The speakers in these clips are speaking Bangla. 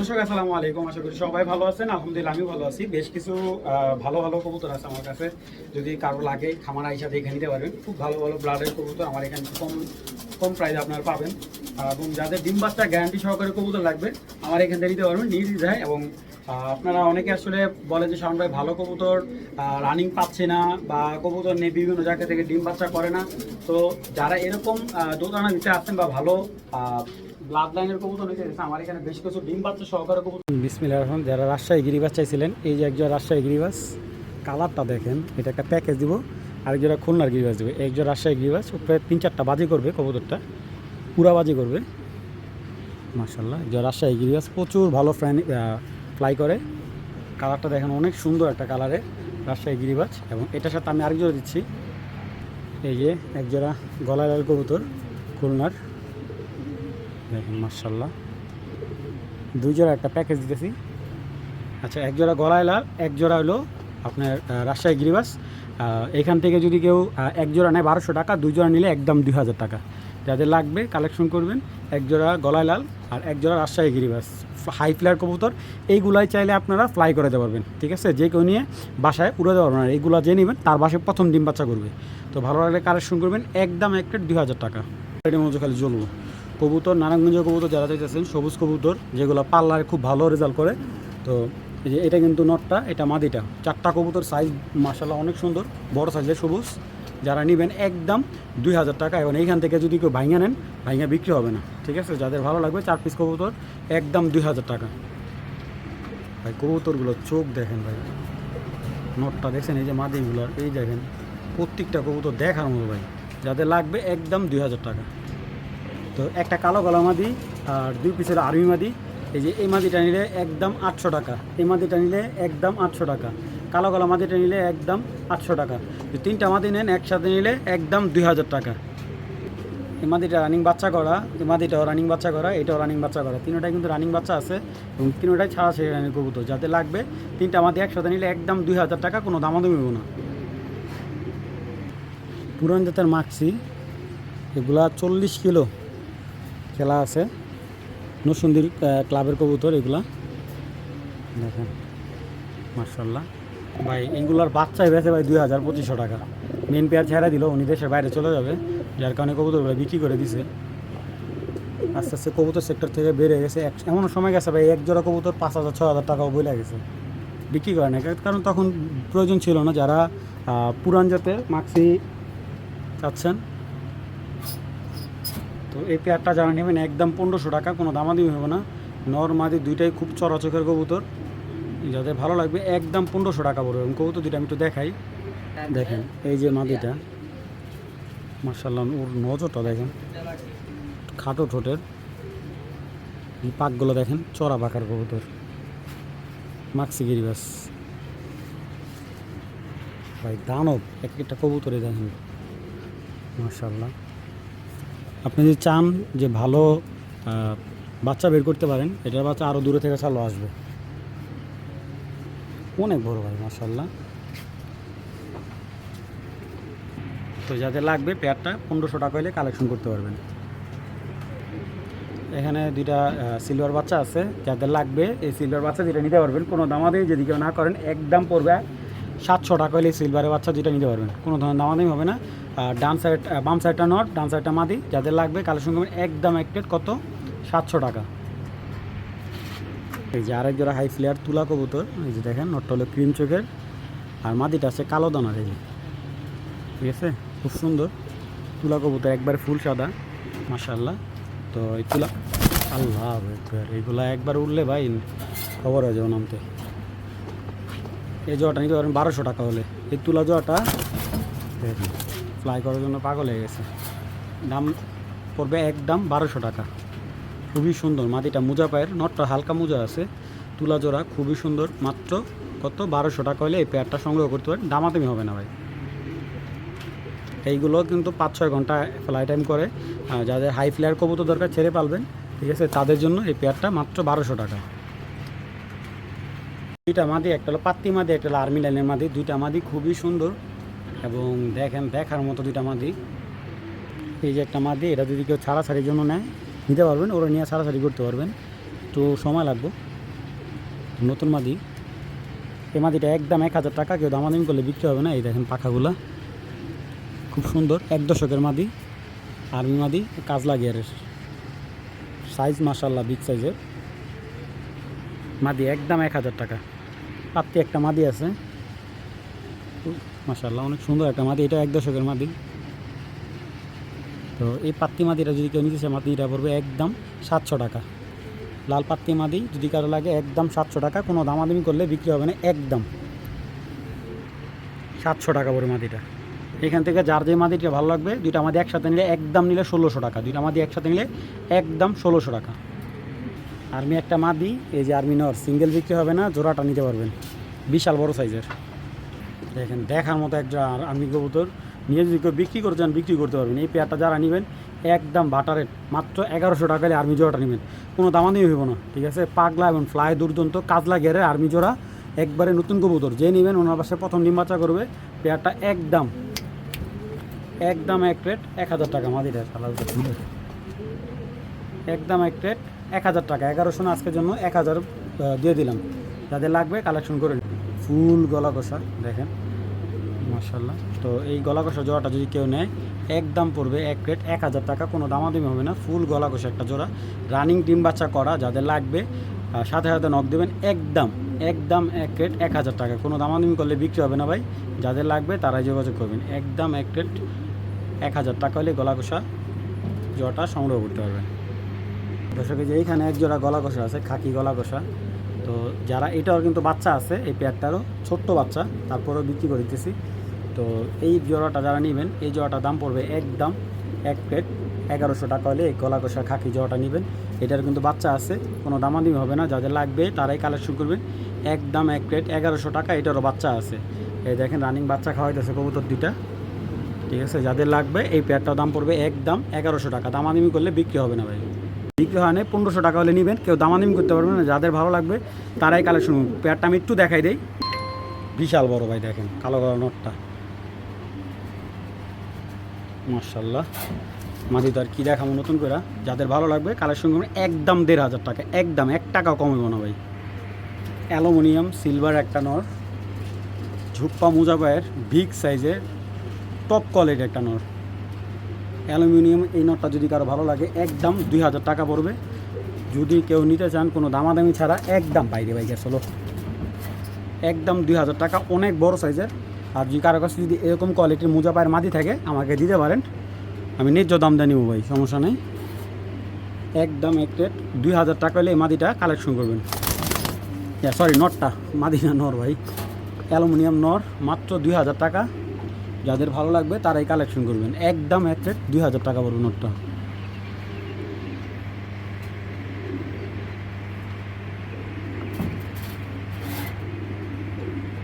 দর্শক আসসালামু আলাইকুম, আশা করি সবাই ভালো আছেন। আলহামদুলিল্লাহ আমি ভালো আছি। বেশ কিছু ভালো ভালো কবুতর আছে আমার কাছে, যদি কারো লাগে খামার আইসা দেখে নিতে পারবেন। খুব ভালো ভালো ব্লাডের কবুতর আমার এখানে কম কম প্রাইসে আপনারা পাবেন। এবং যাদের ডিম বাচ্চা গ্যারান্টি সহকারে কবুতর লাগবে আমার এখান থেকে নিতে পারবেন নির্দ্বিধায়। এবং আপনারা অনেকে আসলে বলে যে শাওন ভাই ভালো কবুতর রানিং পাচ্ছে না বা কবুতর নিয়ে বিভিন্ন জায়গা থেকে ডিম বাচ্চা করে না। তো যারা এরকম দোকানা দিতে আসছেন বা ভালো ব্লাড লাইনের কবুতর নিতে এসেছে আমার এখানে বেশ কিছু ডিম বাচ্চা সহকারে কবুতর। বিসমিল্লাহির রহমানির রহিম। যারা রাজশাহী গিরিবাস চাইছিলেন, এই যে একজন রাজশাহী গিরিবাস, কালারটা দেখেন, এটা একটা প্যাকেজ দিব। আরেকজোড়া খুলনার গিরিবাস দেবে। একজন রাজশাহী গিরিবাস উপরে 3-4টা বাজি করবে, কবুতরটা পুরা বাজি করবে মাশাআল্লাহ। যে রাজশাহী গিরিবাস প্রচুর ভালো ফ্লাই করে। কালারটা দেখেন অনেক সুন্দর একটা কালারে রাজশাহী গিরিবাস। এবং এটার সাথে আমি আরেক জোড়া দিচ্ছি, এই যে একজোড়া গলায় লাল কবুতর খুলনার, দেখেন মাশাআল্লাহ। দুই জোড়া একটা প্যাকেজ দিতেছি। আচ্ছা, এক জোড়া গলায় লাল, এক জোড়া হলো আপনার রাজশাহী গিরিবাস। এখান থেকে যদি কেউ এক জোড়া নেয় 1200 টাকা, দুই জোড়া নিলে একদম 2000 টাকা। যাদের লাগবে কালেকশন করবেন। এক জোড়া গলায় লাল আর এক জোড়া রাজশাহী গিরিবাস, হাই ফ্লায়ার কবুতর। এইগুলাই চাইলে আপনারা ফ্লাই করে দিতে পারবেন, ঠিক আছে? যে কেউ নিয়ে বাসায় উড়ে দেওয়া পারবেন। এইগুলো যে নেবেন তার বাসায় প্রথম ডিম বাচ্চা করবে। তো ভালো লাগলে কালেকশন করবেন, একদম এক প্লেট 2000 টাকা। এটার মধ্যে খালি জ্বলবো কবুতর, নারায়ণগঞ্জের কবুতর যারা চাইতেছেন, সবুজ কবুতর যেগুলো পাল্লায় খুব ভালো রেজাল্ট করে। তো এই যে এটা কিন্তু নটটা, এটা মাদিটা। 4টা কবুতর, সাইজ মাশাআল্লাহ অনেক সুন্দর, বড় সাইজের সবুজ। যারা নেবেন একদম 2000 টাকা। এবং এইখান থেকে যদি কেউ ভাঙা নেন, ভাঙা বিক্রি হবে না, ঠিক আছে? যাদের ভালো লাগবে 4 পিস কবুতর একদম 2000 টাকা। ভাই কবুতরগুলো চোখ দেখেন ভাই, নটটা দেখছেন, এই যে মাদিগুলোর, এই দেখেন প্রত্যেকটা কবুতর দেখার মতো ভাই। যাদের লাগবে একদম 2000 টাকা। তো একটা কালো গলা মাদি আর 2 পিসের আর্মি মাদি। এই যে এই মাদিটা নিলে একদম 800 টাকা, এই মাদিটা নিলে একদম 800 টাকা, কালো গলা মাদিটা নিলে একদম 800 টাকা। 3টা মাদি নেন একসাথে নিলে একদম 2000 টাকা। এই মাদিটা রানিং বাচ্চা করা, এই মাদিটাও রানিং বাচ্চা করা, এটাও রানিং বাচ্চা করা। তিনটাই কিন্তু রানিং বাচ্চা আছে এবং তিনটাই ছাড়া সেই রানিং কবুতর। যাদের লাগবে 3টা মাদি একসাথে নিলে একদম 2000 টাকা, কোনো দামাদামি হবে না। পুরান জাতের মাক্সি, এগুলা 40 কিলো খেলা আছে। নরসিংদীর ক্লাবের কবুতর এগুলা, দেখেন মাশাআল্লাহ। ভাই এইগুলার বাচ্চাই বেঁচে ভাই 2000-2500 টাকা। মেন পেয়ার ছেড়ে দিল, উনি দেশের বাইরে চলে যাবে, যার কারণে কবুতরগুলো বিক্রি করে দিছে। আস্তে আস্তে কবুতর সেক্টর থেকে বেড়ে গেছে। এমন সময় গেছে ভাই এক জোড়া কবুতর 5000-6000 টাকাও বলে গেছে, বিক্রি করে না। কারণ তখন প্রয়োজন ছিল না। যারা পুরান জাতের মাক্সি চাচ্ছেন, তো এই পেয়ারটা যারা নেবেন একদম 1500 টাকা, কোনো দামাদামি হবে না। নর মাদি দুইটাই খুব চড়াচকের কবুতর। যাদের ভালো লাগবে একদম 1500 টাকা পড়বে। এবং কবুতর দুইটা আমি একটু দেখাই, দেখেন এই যে মাদিটা মাশাআল্লাহ, ওর নজরটা দেখেন, খাটো ঠোঁটের, এই পাকগুলো দেখেন, চড়া পাকার কবুতর, মাক্সি গিরিবাস ভাই দানব এক একটা কবুতরে দেখেন মাশাআল্লাহ। আপনি যদি চান যে ভালো বাচ্চা বের করতে পারেন, এটার বাচ্চা আরও দূরে থেকে চালো আসবে, অনেক বড় ভাই মাশাআল্লাহ। তো যাদের লাগবে পেয়ারটা 1500 টাকা হলে কালেকশন করতে পারবেন। এখানে দুইটা সিলভার বাচ্চা আছে, যাদের লাগবে এই সিলভার বাচ্চা যেটা নিতে পারবেন, কোনো দামাদামি যদি কেউ না করেন, একদম পড়বে 700 টাকা হলে সিলভারের বাচ্চা যেটা নিতে পারবেন, কোনো ধরনের দামাদামি হবে না। ডান সাইড, বাম সাইডটা নট, ডান সাইডটা মাদি। যাদের লাগবে কালেকশন করবেন একদম এক প্লেট কত, 700 টাকা। এই যে আরেক জোড়া হাই ফ্লেয়ার তুলা কবুতর, এই যে দেখেন নটটা হলো ক্রিম চোখের আর মাদিটা আছে কালো দানার, এই যে, ঠিক আছে? খুব সুন্দর তুলা কবুতর, একবার ফুল সাদা মাশাআল্লাহ। তো এই তুলা, আল্লাহ এইগুলা একবার উঠলে ভাই খবর হয়ে যাবে নামতে। এই জোয়াটা নিতে পারেন 1200 টাকা হলে। এই তুলা জোয়াটা ফ্লাই করার জন্য পাগল হয়ে গেছে, দাম পড়বে একদম 1200 টাকা। খুবই সুন্দর মাদিটা, মোজা পায়ের, নটটা হালকা মোজা আছে, তুলা জোড়া খুবই সুন্দর। মাত্র কত, 1200 টাকা হলে এই পেয়ারটা সংগ্রহ করতে পারেন, দামাদামি হবে না ভাই। এইগুলো কিন্তু 5-6 ঘন্টা ফ্লাই টাইম করে। যাদের হাই ফ্লায়ার কবুতর দরকার ছেড়ে পালবেন, ঠিক আছে, তাদের জন্য এই পেয়ারটা মাত্র 1200 টাকা। দুইটা মাদি, একটা হলো পাত্তি মাদি, একটা হলো আর্মি লাইনের মাদি। দুইটা মাদি খুবই সুন্দর এবং দেখেন দেখার মতো দুইটা মাদি। এই যে একটা মাদি, এটা যদি কেউ ছাড়াছাড়ির জন্য নেয় নিতে পারবেন, ওরা নিয়ে ছাড়াছাড়ি করতে পারবেন, তো সময় লাগবে। নতুন মাদি। এই মাদিটা একদম 1000 টাকা, কেউ দামাদামি করলে বিক্রি হবে না। এই দেখেন পাখাগুলা খুব সুন্দর, 1 দশকের মাদি, আর্মি মাদি, কাজলা গিয়ারের সাইজ মাশাআল্লাহ বিগ সাইজের মাদি, একদম 1000 টাকা। পাত্তি একটা মাদি আছে মাশাআল্লাহ, অনেক সুন্দর একটা মাদি, এটা 1 দশকের মাদি। তো এই পাত্তি মাদিটা যদি কেউ নিতে চায়, মাদিটা পড়বে একদম 700 টাকা। লাল পাত্তি মাদি যদি কারো লাগে একদম 700 টাকা, কোনো দামাদামি করলে বিক্রি হবে না, একদম 700 টাকা পড়ে মাদিটা। এখান থেকে যার যে মাদিটা ভালো লাগবে, দুইটা মাদি একসাথে নিলে একদম নিলে 1600 টাকা, দুইটা মাদি একসাথে নিলে একদম 1600 টাকা। আর্মি একটা মাদি, এই যে আর্মি নর, সিঙ্গেল বিক্রি হবে না, জোড়াটা নিতে পারবেন, বিশাল বড় সাইজের। দেখেন দেখার মতো একটা আর্মি কবুতর, নিয়ে যদি কেউ বিক্রি করতে চান বিক্রি করতে পারবেন। এই পেয়ারটা যারা নেবেন একদম বাটারের মাত্র 1100 টাকায় আর্মি জোড়াটা নেবেন, কোনো দামাদামি হইব না, ঠিক আছে। পাগলা এবং ফ্লাই দুর্দান্ত কাজলা গেরের আর্মি জোড়া, একবারে নতুন কবুতর, যে নেবেন ওনার পাশে প্রথম ডিম বাচ্চা করবে। পেয়ারটা একদম এক রেট 1000 টাকা মাদিটা, একদম এক রেট 1000 টাকা। 1100 না, আজকের জন্য 1000 দিয়ে দিলাম। যাদের লাগবে কালেকশন করে ফুল গলা কষা দেখেন মাশাআল্লাহ। তো এই গলা কষা জোড়াটা যদি কেউ নেয় একদম পড়বে 1 রেট 1000 টাকা, কোনো দামাদামি হবে না। ফুল গলা কষা একটা জোড়া, রানিং ডিম বাচ্চা করা, যাদের লাগবে সাথে সাথে নক দেবেন। একদম 1 রেট 1000 টাকা, কোনো দামাদামি করলে বিক্রি হবে না ভাই। যাদের লাগবে তারাই যোগাযোগ করবেন। একদম 1 রেট 1000 টাকা হলে গলা কষা জোড়াটা সংগ্রহ করতে পারবেন। দর্শক যে এইখানে এক জোড়া গলা কষা আছে, খাকি গলা কষা। তো যারা, এটাও কিন্তু বাচ্চা আছে, এই পেয়ারটারও ছোট্ট বাচ্চা, তারপরেও বিক্রি করে দিতেছি। তো এই জোড়াটা যারা নেবেন, এই জোড়াটার দাম পড়বে একদম 1 প্লেট 1100 টাকা হলে এই গলা কষা খাকি জোড়াটা নেবেন। এটার কিন্তু বাচ্চা আছে, কোনো দামাদামি হবে না, যাদের লাগবে তারাই কালেকশন করবেন। একদম 1 প্লেট 1100 টাকা, এটারও বাচ্চা আছে। এই দেখেন রানিং বাচ্চা খাওয়াইতেছে কবুতর দুইটা, ঠিক আছে। যাদের লাগবে এই পেয়ারটার দাম পড়বে একদম 1100 টাকা, দামাদামি করলে বিক্রি হবে না ভাই। বিক্রি হয় না, 1500 টাকা হলে নেবেন, কেউ দামাদামি করতে পারবে না। যাদের ভালো লাগবে তারাই কালেকশন করুন। পেয়ারটা আমি একটু দেখাই দেই, বিশাল বড় ভাই, দেখেন কালো কালো নটটা মাশাআল্লাহ। মাদি তো আর কি দেখাবো নতুন করে, যাদের ভালো লাগবে কালেকশন করুন। একদম 1500 টাকা, একদম 1 টাকাও কমাবো না ভাই। অ্যালুমিনিয়াম সিলভার একটা নর, ঝুপ্পা মোজা পায়ের, বিগ সাইজের, টপ কোয়ালিটির একটা নর, অ্যালুমিনিয়াম। এই নটটা যদি কারো ভালো লাগে একদম 2000 টাকা পড়বে। যদি কেউ নিতে চান কোনো দামাদামি ছাড়া, একদম বাইরে বাইকের চলো, একদম 2000 টাকা, অনেক বড় সাইজের। আর যদি কারো কাছে যদি এরকম কোয়ালিটির মোজা পায়ের মাদি থাকে আমাকে দিতে পারেন, আমি ন্যায্য দাম দিয়ে নিব ভাই, সমস্যা নেই। একদম 1 রেট 2000 টাকা হলে এই মাদিটা কালেকশন করবেন। সরি নটটা, মাদি না নর ভাই, অ্যালুমিনিয়াম নর, মাত্র 2000 টাকা। যাদের ভালো লাগবে তারাই কালেকশন করবেন। একদম 1 রেট 2000 টাকা পড়বে নোটটা।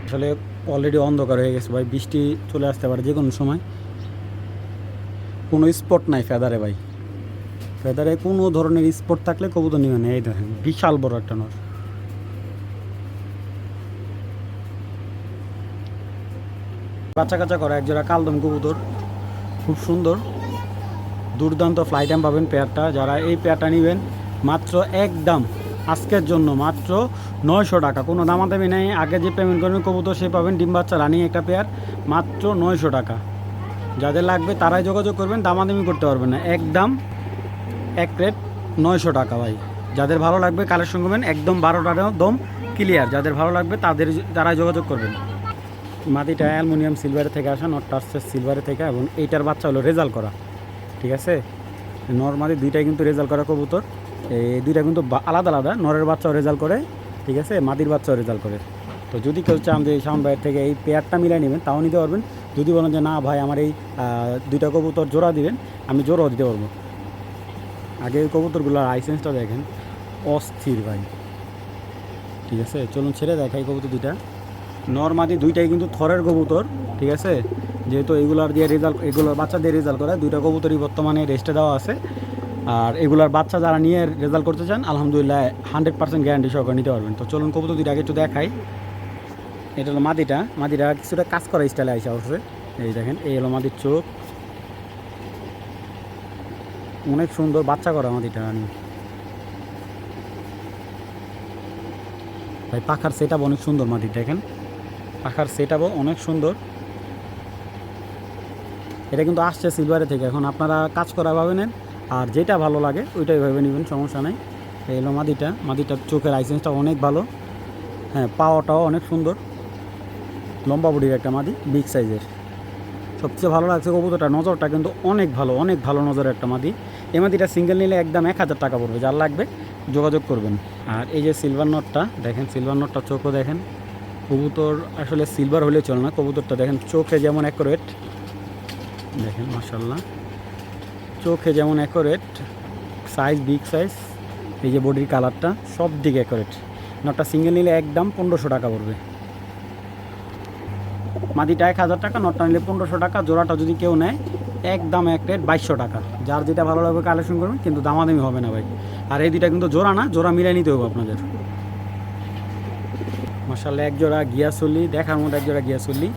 আসলে অলরেডি অন্ধকার হয়ে গেছে ভাই, বৃষ্টি চলে আসতে পারে যে কোনো সময়। কোনো স্পট নাই ফেদারে ভাই, ফেদারে কোনো ধরনের স্পট থাকলে কবুতর নেবেন। এই দেখেন বিশাল বড় একটা নর, বাচ্চা কাচ্চা করা একজোড়া কালদম কবুতর, খুব সুন্দর দুর্দান্ত ফ্লাই টাইম পাবেন পেয়ারটা। যারা এই পেয়ারটা নেবেন মাত্র একদম আজকের জন্য মাত্র 900 টাকা, কোনো দামাদামি নেই। আগে যে পেমেন্ট করবেন কবুতর সে পাবেন, ডিম বাচ্চা রানিং একটা পেয়ার, মাত্র 900 টাকা। যাদের লাগবে তারাই যোগাযোগ করবেন, দামাদামি করতে পারবেন না। একদম 1 রেট 900 টাকা ভাই। যাদের ভালো লাগবে কালেকশন করবেন, একদম 12টার দম ক্লিয়ার। যাদের ভালো লাগবে তারাই যোগাযোগ করবেন। মাটিটা অ্যালুমিনিয়াম সিলভারের থেকে আসা, নটটা আসছে সিলভারের থেকে, এবং এইটার বাচ্চা হলো রেজাল্ট করা, ঠিক আছে। নর্মালি দুইটাই কিন্তু রেজাল্ট করা কবুতর, এই দুইটা কিন্তু আলাদা আলাদা। নরের বাচ্চাও রেজাল্ট করে, ঠিক আছে, মাদির বাচ্চাও রেজাল্ট করে। তো যদি কেউ চান যে শাওন ভাইয়ের থেকে এই পেয়ারটা মিলাই নেবেন তাও নিতে পারবেন। যদি বলেন যে না ভাই আমার এই দুইটা কবুতর জোড়া দিবেন, আমি জোড়াও দিতে পারবো। আগে এই কবুতরগুলোর লাইসেন্সটা দেখেন, অস্থির ভাই, ঠিক আছে। চলুন ছেড়ে দেখাই কবুতর দুইটা। নর্মাদি দুইটাই কিন্তু থরের কবুতর, ঠিক আছে। যেহেতু এগুলার দিয়ে রেজাল্ট, এগুলোর বাচ্চা দিয়ে রেজাল্ট করে, দুইটা কবুতরই বর্তমানে রেস্টে দেওয়া আছে। আর এগুলার বাচ্চা যারা নিয়ে রেজাল্ট করতে চান আলহামদুলিল্লাহ 100% গ্যারান্টি সহকারে নিতে পারবেন। তো চলুন কবুতর দুইটা আগে একটু দেখাই। এটা হলো মাদিটা, মাদিটা কিছুটা কাজ করা স্টাইলে আইসা হচ্ছে। এই দেখেন, এই হলো মাদির চোখ, অনেক সুন্দর বাচ্চা করা মাদিটা। ভাই পাখার সেট আপ অনেক সুন্দর মাদি, দেখেন পাখার সেট আপও অনেক সুন্দর। এটা কিন্তু আসছে সিলভারে থেকে, এখন আপনারা কাজ করা ভাবে নেন, আর যেটা ভালো লাগে ওইটাই ভেবে নেবেন, সমস্যা নাই। এই হলো মাদিটার চোখের আইসেন্সটা অনেক ভালো, হ্যাঁ পাওয়াটাও অনেক সুন্দর, লম্বা বডির একটা মাদি, বিগ সাইজের। সবচেয়ে ভালো লাগছে কবুতরটা, নজরটা কিন্তু অনেক ভালো নজরের একটা মাদি। এই মাদিটা সিঙ্গেল নিলে একদম 1000 টাকা পড়বে, যার লাগবে যোগাযোগ করবেন। আর এই যে সিলভার নটটা দেখেন, সিলভার নটটা চোখও দেখেন, কবুতর আসলে সিলভার হলে চলে না, কবুতরটা দেখেন চোখে যেমন অ্যাকুরেট, দেখেন মাশাল্লাহ চোখে যেমন অ্যাকুরেট, সাইজ বিগ সাইজ, এই যে বডির কালারটা সব দিকে অ্যাকুরেট। নটটা সিঙ্গেল নিলে একদম 1500 টাকা পড়বে, মাদিটা 1000 টাকা, নটটা নিলে 1500 টাকা, জোড়াটা যদি কেউ নেয় একদম এক রেট 2200 টাকা। যার যেটা ভালো লাগবে কালেকশন করবেন, কিন্তু দামাদামি হবে না ভাই। আর এই দুইটা কিন্তু জোড়া না, জোড়া মিলিয়ে নিতে হবে আপনাদের। মাশাআল্লাহ এক জোড়া গিয়াসুলি, দেখার মতো এক জোড়া গিয়াসুলি।